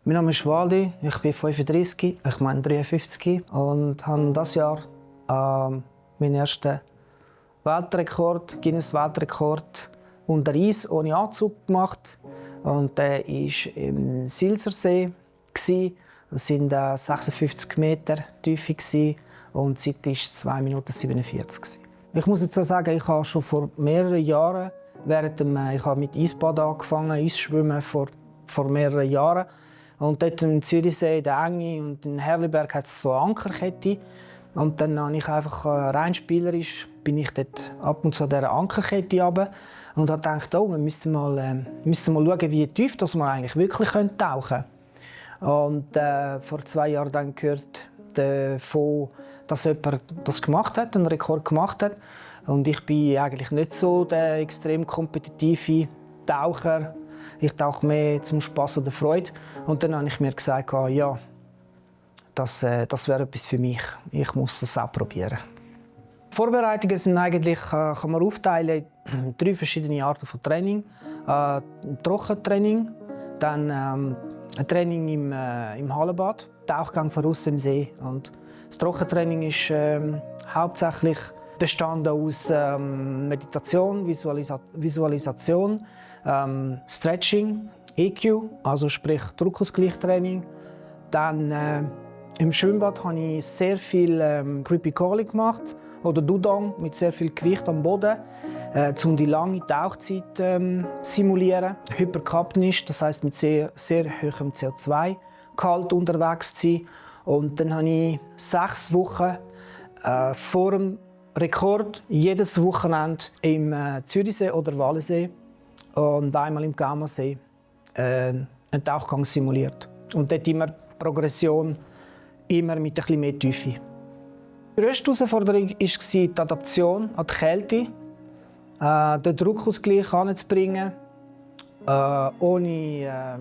Mein Name ist Waldi, ich bin 35, ich meine 53 und habe dieses Jahr meinen ersten Weltrekord, Guinness-Weltrekord unter Eis ohne Anzug gemacht. Und der war im Silsersee. Das waren 56 Meter Tiefe und die Zeit war 2 Minuten 47. Ich muss jetzt sagen, ich habe schon vor mehreren Jahren, ich habe mit Eisbaden angefangen, Eisschwimmen vor mehreren Jahren. Und dort im Zürichsee, in der Enge und in Herliberg hat es so eine Ankerkette. Und dann habe ich einfach rein spielerisch bin ich dort ab und zu an dieser Ankerkette runter und habe gedacht, oh, wir müssten mal schauen, wie tief dass wir eigentlich wirklich tauchen können. Und vor 2 Jahren dann gehört davon, dass jemand das gemacht hat, einen Rekord gemacht hat. Und ich bin eigentlich nicht so der extrem kompetitive Taucher. Ich tauche mehr zum Spass oder Freude. Und dann habe ich mir gesagt, ja, das wäre etwas für mich. Ich muss das auch probieren. Die Vorbereitungen sind eigentlich, kann man aufteilen in 3 verschiedene Arten von Training. Trockentraining, dann ein Training im Hallenbad, Tauchgang von außen im See. Und das Trockentraining ist hauptsächlich bestanden aus Meditation, Visualisation, Stretching, EQ, also sprich Druckausgleichstraining. Dann im Schwimmbad habe ich sehr viel Creepy Crawling gemacht oder Dudong mit sehr viel Gewicht am Boden, um die lange Tauchzeit zu simulieren. Hyperkapnisch, das heisst mit sehr hohem CO2-Gehalt unterwegs zu sein. Und dann habe ich 6 Wochen vor dem Rekord jedes Wochenende im Zürichsee oder Walensee und einmal im Gaumersee einen Tauchgang simuliert. Und dort immer Progression, immer mit ein bisschen mehr Tiefe. Die grösste Herausforderung war die Adaption an die Kälte, den Druckausgleich anzubringen, ohne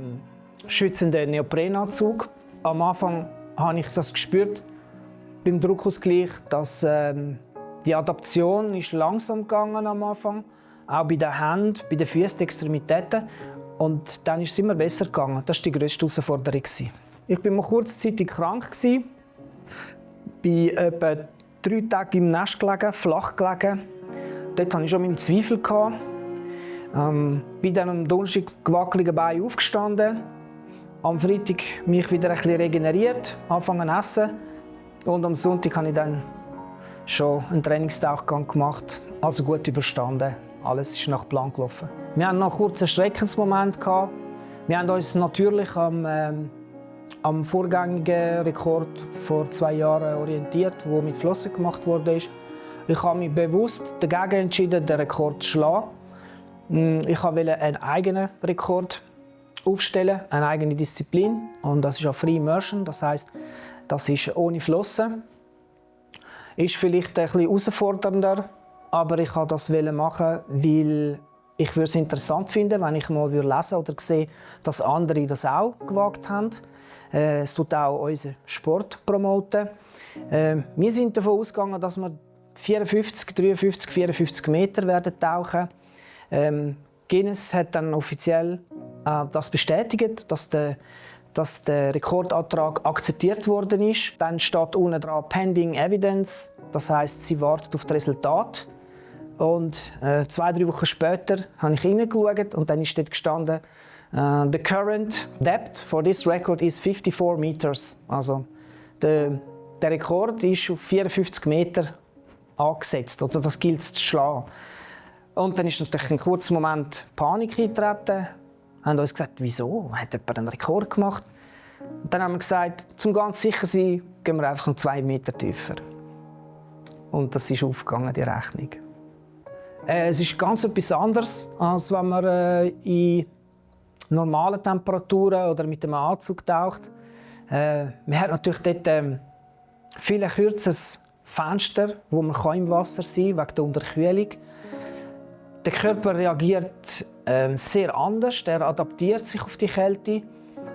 schützenden Neoprenanzug. Am Anfang habe ich das gespürt beim Druckausgleich, dass die Adaption ist langsam gegangen am Anfang, auch bei den Händen, bei den Füßen, den Extremitäten. Und dann ist es immer besser gegangen. Das war die grösste Herausforderung. Ich war mal kurzzeitig krank. Ich bin etwa 3 Tage im Nest gelegen, flach gelegen. Dort hatte ich schon meine Zweifel. Bin dann am Donnerstag gewackeligen Beinen aufgestanden. Am Freitag mich wieder ein bisschen regeneriert, angefangen zu essen. Und am Sonntag habe ich dann schon einen Trainingstauchgang gemacht. Also gut überstanden. Alles ist nach Plan gelaufen. Wir hatten noch einen kurzen Schreckensmoment. Wir haben uns natürlich am vorgängigen Rekord vor 2 Jahren orientiert, der mit Flossen gemacht wurde. Ich habe mich bewusst dagegen entschieden, den Rekord zu schlagen. Ich wollte einen eigenen Rekord aufstellen, eine eigene Disziplin. Und das ist auch Free Immersion, das heisst, das ist ohne Flossen. Ist vielleicht ein bisschen herausfordernder, aber ich wollte das machen, weil ich es interessant finde, wenn ich mal lesen oder sehe, dass andere das auch gewagt haben. Es tut auch unseren Sport promoten. Wir sind davon ausgegangen, dass wir 54 Meter werden tauchen. Guinness hat dann offiziell das bestätigt, dass der Rekordantrag akzeptiert worden ist. Dann steht unten dran «Pending Evidence», das heisst, sie wartet auf das Resultat. Und 2-3 Wochen später habe ich hineingeschaut und dann ist dort gestanden «The current depth for this record is 54 meters». Also der Rekord ist auf 54 Meter angesetzt, oder das gilt zu schlagen. Und dann ist natürlich ein kurzer Moment Panik eingetreten. Wir haben uns gesagt, wieso? Hat jemand einen Rekord gemacht? Und dann haben wir gesagt, zum ganz sicher sein, gehen wir einfach 2 Meter tiefer. Und das ist aufgegangen, die Rechnung. Es ist ganz etwas anderes, als wenn man in normalen Temperaturen oder mit einem Anzug taucht. Man hat natürlich dort viel ein kürzeres Fenster, wo man im Wasser sein kann, wegen der Unterkühlung. Der Körper reagiert sehr anders, er adaptiert sich auf die Kälte.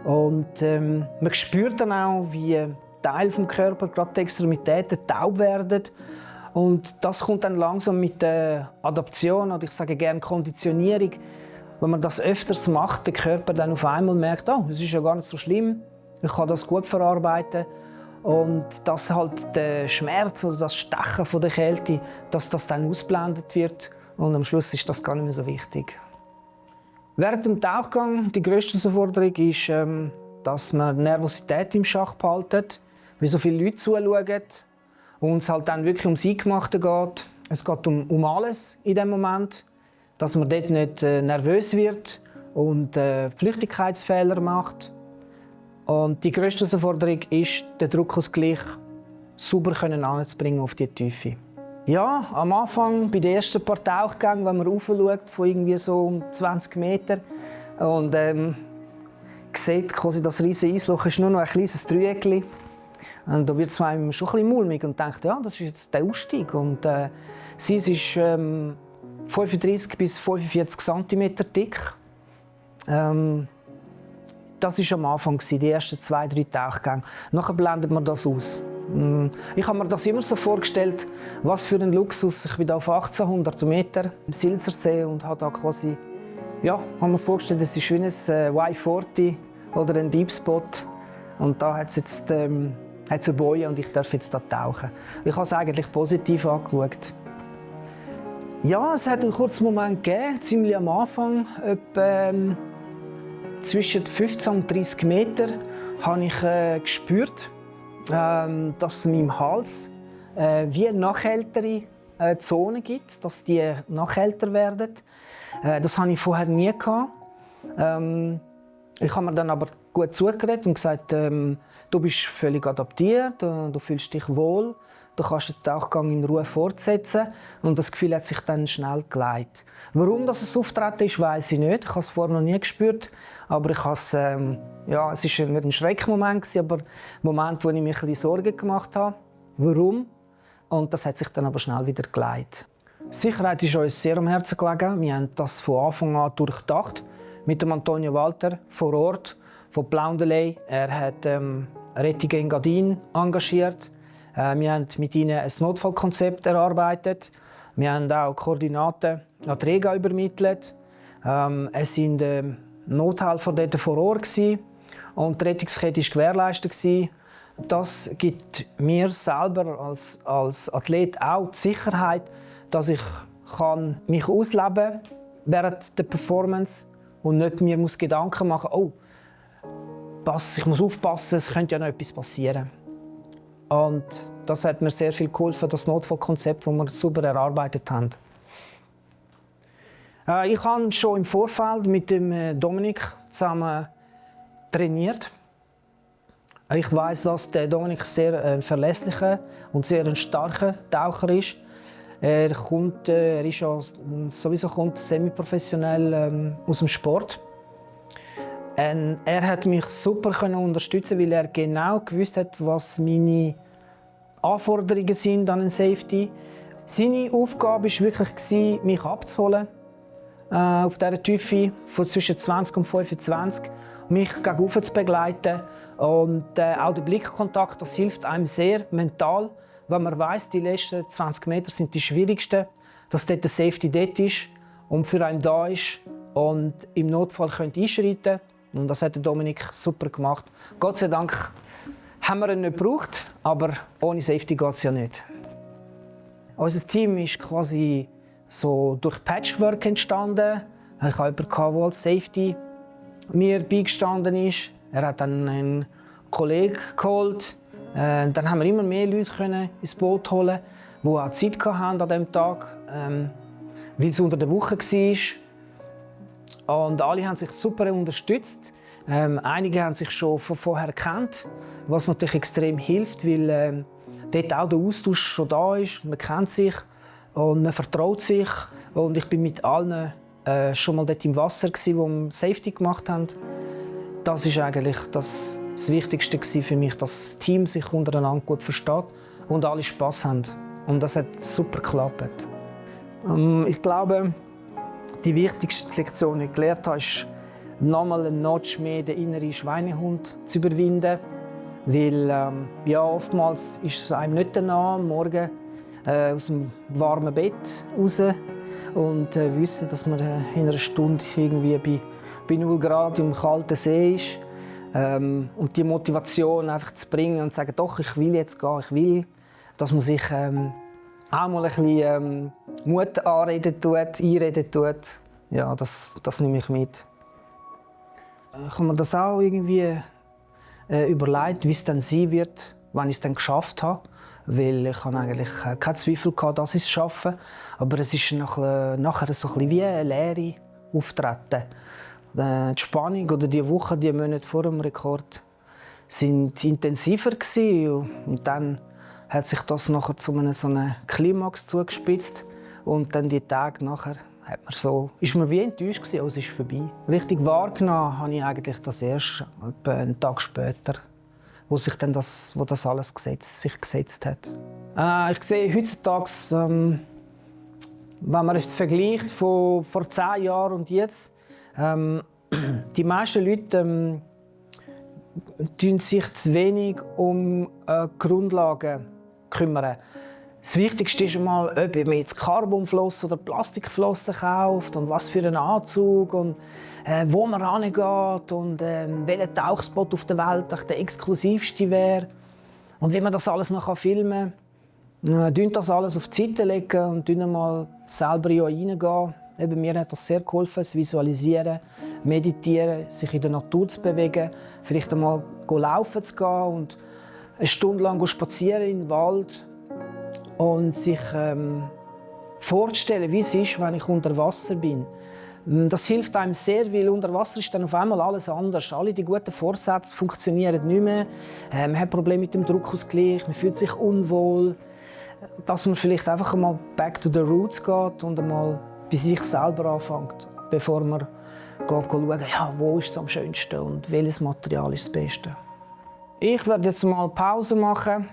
Und man spürt dann auch, wie Teile des Körpers, gerade die Extremitäten, taub werden. Und das kommt dann langsam mit der Adaption, oder ich sage gerne Konditionierung, wenn man das öfters macht, der Körper dann auf einmal merkt, oh, es ist ja gar nicht so schlimm, ich kann das gut verarbeiten. Und dass halt der Schmerz oder das Stechen von der Kälte, dass das dann ausblendet wird. Und am Schluss ist das gar nicht mehr so wichtig. Während dem Tauchgang die grösste Herausforderung ist, dass man die Nervosität im Schach behaltet, wie so viele Leute zuschauen und es halt dann wirklich ums Eingemachte geht. Es geht um alles in dem Moment, dass man dort nicht nervös wird und Flüchtigkeitsfehler macht. Und die grösste Herausforderung ist, den Druckausgleich sauber anzubringen auf die Tiefe. Ja, am Anfang, bei den ersten paar Tauchgängen, wenn man raufschaut, von irgendwie so um 20 Meter und sieht quasi das riesige Eisloch, ist nur noch ein kleines Dreieckchen. Und da wird es einem schon ein bisschen mulmig und denkt, ja, das ist jetzt der Ausstieg. Und das Eis ist 35 bis 45 cm dick. Das war am Anfang, die ersten 2-3 Tauchgänge. Nachher blendet man das aus. Ich habe mir das immer so vorgestellt, was für ein Luxus. Ich bin da auf 1800 Meter im Silsersee und habe da quasi, ja, habe mir vorgestellt, das ist wie ein Y40 oder ein Deep Spot. Und da hat es jetzt eine Boje und ich darf jetzt da tauchen. Ich habe es eigentlich positiv angeschaut. Ja, es hat einen kurzen Moment gegeben, ziemlich am Anfang, etwa zwischen 15 und 30 Meter, habe ich gespürt, dass es in meinem Hals wie eine nachhältere Zone gibt, dass die nachhälter werden. Das hatte ich vorher nie gehabt. Ich habe mir dann aber gut zugeredet und gesagt, du bist völlig adaptiert, du fühlst dich wohl, du kannst den Tauchgang in Ruhe fortsetzen. Und das Gefühl hat sich dann schnell geleitet. Warum das auftreten ist, weiss ich nicht. Ich habe es vorher noch nie gespürt. Aber ich habe es, ja, es war nicht ein Schreckmoment, aber ein Moment, wo ich mir ein bisschen Sorgen gemacht habe. Warum? Und das hat sich dann aber schnell wieder geleitet. Sicherheit ist uns sehr am Herzen gelegen. Wir haben das von Anfang an durchdacht. Mit dem Antonio Walter vor Ort von Plaundeley. Er hat Rettung Engadin engagiert. Wir haben mit ihnen ein Notfallkonzept erarbeitet. Wir haben auch Koordinaten an die Rega übermittelt. Es waren Nothelfer dort vor Ort und die Rettungskette war gewährleistet. Das gibt mir selber als Athlet auch die Sicherheit, dass ich mich ausleben kann während der Performance und nicht mir Gedanken machen muss, oh, ich muss aufpassen, es könnte ja noch etwas passieren. Und das hat mir sehr viel geholfen, das Notfallkonzept, das wir sauber erarbeitet haben. Ich habe schon im Vorfeld mit dem Dominik zusammen trainiert. Ich weiß, dass der Dominik sehr ein verlässlicher und sehr ein starker Taucher ist. Er ist ja sowieso semi-professionell aus dem Sport. Er hat mich super unterstützen, weil er genau gewusst hat, was meine Anforderungen sind an einen Safety. Seine Aufgabe war wirklich, mich abzuholen auf dieser Tiefe von zwischen 20 und 25, mich gegen zu begleiten. Und auch der Blickkontakt, das hilft einem sehr mental, wenn man weiss, die letzten 20 Meter sind die schwierigsten, dass dort der Safety dort ist und für einen da ist und im Notfall einschreiten könnt. Und das hat der Dominik super gemacht. Gott sei Dank haben wir ihn nicht gebraucht, aber ohne Safety geht es ja nicht. Unser Team ist quasi so durch Patchwork entstanden. Ich hatte jemanden, der als Safety mir beigestanden ist. Er hat dann einen Kollegen geholt. Dann haben wir immer mehr Leute ins Boot holen, die auch Zeit hatten an diesem Tag, weil es unter der Woche war. Und alle haben sich super unterstützt. Einige haben sich schon von vorher gekannt, was natürlich extrem hilft, weil dort auch der Austausch schon da ist. Man kennt sich und man vertraut sich. Und ich bin mit allen schon mal dort im Wasser, wo wir Safety gemacht haben. Das ist eigentlich das Wichtigste für mich, dass das Team sich untereinander gut versteht und alle Spass haben. Und das hat super geklappt. Ich glaube, die wichtigste Lektion, die ich gelernt habe, ist, nochmal eine Notch mehr den inneren Schweinehund zu überwinden. Weil ja, oftmals ist es einem nicht danach, am Morgen aus dem warmen Bett raus und wissen, dass man in einer Stunde irgendwie bei 0 Grad im kalten See ist. Und die Motivation einfach zu bringen und zu sagen, doch, ich will jetzt gehen, ich will, dass man sich auch mal ein bisschen Mut einreden tut. Ja, das nehme ich mit. Ich habe mir das auch irgendwie überlegt, wie es dann sein wird, wenn ich es dann geschafft habe. Weil ich habe eigentlich keinen Zweifel gehabt, dass ich es schaffe. Aber es ist nachher so ein bisschen wie eine Leere auftreten. Die Spannung oder die Wochen, die Monate vor dem Rekord sind intensiver gewesen. Und dann hat sich das nachher zu so einem Klimax zugespitzt. Und dann die Tage nachher ist man wie enttäuscht gewesen, es ist vorbei. Richtig wahrgenommen habe ich eigentlich das erst etwa einen Tag später, wo das alles sich gesetzt hat. Ich sehe heutzutage, wenn man es vergleicht von vor 10 Jahren und jetzt, die meisten Leute kümmern sich zu wenig um Grundlagen kümmern. Das Wichtigste ist einmal, ob man jetzt Carbonflossen oder Plastikflossen kauft und was für einen Anzug und wo man hingeht und welcher Tauchspot auf der Welt der exklusivste wäre. Und wie man das alles noch filmen kann, das alles auf die Seite legen und mal selber in euch hineingehen. Mir hat das sehr geholfen, das Visualisieren, Meditieren, sich in der Natur zu bewegen, vielleicht einmal laufen zu gehen und eine Stunde lang spazieren im Wald und sich vorzustellen, wie es ist, wenn ich unter Wasser bin. Das hilft einem sehr, weil unter Wasser ist dann auf einmal alles anders. Alle die guten Vorsätze funktionieren nicht mehr. Man hat Probleme mit dem Druckausgleich, man fühlt sich unwohl. Dass man vielleicht einfach einmal back to the roots geht und einmal bei sich selber anfängt, bevor man schauen, ja, wo ist es am schönsten und welches Material ist das Beste. Ich werde jetzt mal Pause machen.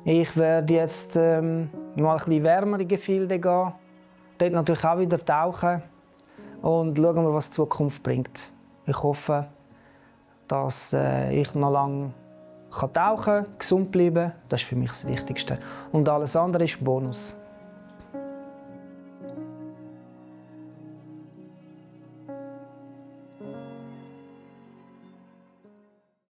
Ich werde jetzt mal ein bisschen wärmere Gefilde gehen. Dort natürlich auch wieder tauchen und schauen, was die Zukunft bringt. Ich hoffe, dass ich noch lange tauchen kann, gesund bleiben. Das ist für mich das Wichtigste. Und alles andere ist Bonus.